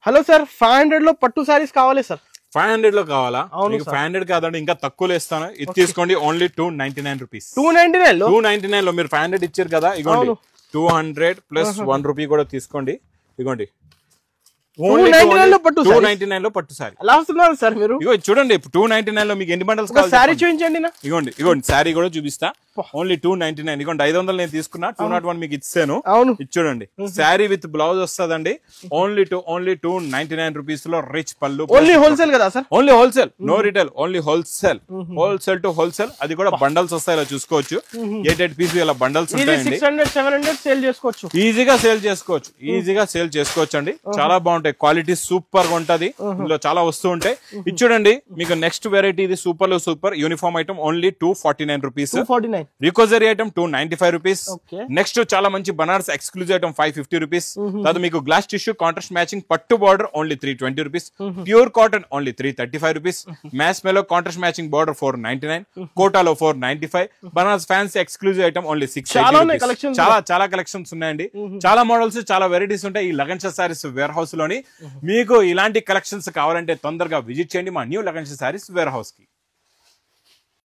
hello sir 500 లో పట్టు సారీస్ కావాలి సార్ 500 లో కావాలా మీకు 500 కాదండి ఇంకా తక్కువలో ఇస్తాను ఇది తీసుకోండి ఓన్లీ 299 రూపీస్ 299 లో మీరు 500 ఇచ్చారు కదా ఇగోండి 200 ప్లస్ 1 రూపీ కూడా తీసుకోండి ఇగోండి 299 లో పట్టు సారీ అలా వస్తున్నారు సార్ మీరు ఇగో చూడండి 299 లో మీకు ఎన్ని బండల్స్ కావాలి సారీ చూపించండి ఇగోండి సారీ కూడా చూపిస్తా ఓన్లీ 299 ఇగోండి 500 నేను తీసుకున్నా 201 మీకు ఇచ్చాను ఇది చూడండి సారీ విత్ బ్లౌజ్ వస్తుందండి ఓన్లీ 299 రూపీస్ లో రిచ్ పళ్ళు ఓన్లీ హోల్సేల్ కదా sir only wholesale no retail only wholesale to wholesale అది కూడా బండల్స్ వస్తాయి ఇలా చూసుకోవచ్చు 8 పీస్ ఇలా బండల్స్ ఉంటాయండి 600 700 సేల్ చేసుకోవచ్చు ఈజీగా సేల్ చేసుకోవచ్చు అండి చాలా బాగుంటాయి క్వాలిటీ సూపర్ గా ఉంటది ఇందులో చాలా వస్తూ ఉంటాయి ఇది చూడండి మీకు నెక్స్ట్ వెరైటీ ఇది సూపర్ లో super uniform item only 249 rupees రికోజరీ ఐటమ్ 295 రూపీస్ నెక్స్ట్ చాలా మంచి బనారస్ ఎక్స్క్లూజివ్ ఐటమ్ 550 రూపీస్ తర్వాత మీకు గ్లాస్ టిష్యూ కాంట్రాస్ట్ మ్యాచింగ్ పట్టు border only 320 rupees pure cotton only 335 rupees మ్యాస్ మెలో కాంట్రాస్ట్ మ్యాచింగ్ బార్డర్ 499 కోటాలో 495 Banaras fancy exclusive item only 680 చాలా కలెక్షన్స్ ఉన్నాయండి చాలా మోడల్స్ చాలా వెరైటీస్ ఉంటాయి ఈ లగన్ షా సారీస్ వేర్ హౌస్ లోని మీకు ఇలాంటి కలెక్షన్స్ కావాలంటే తొందరగా విజిట్ చేయండి మా new Lagan Shah saris warehouse కి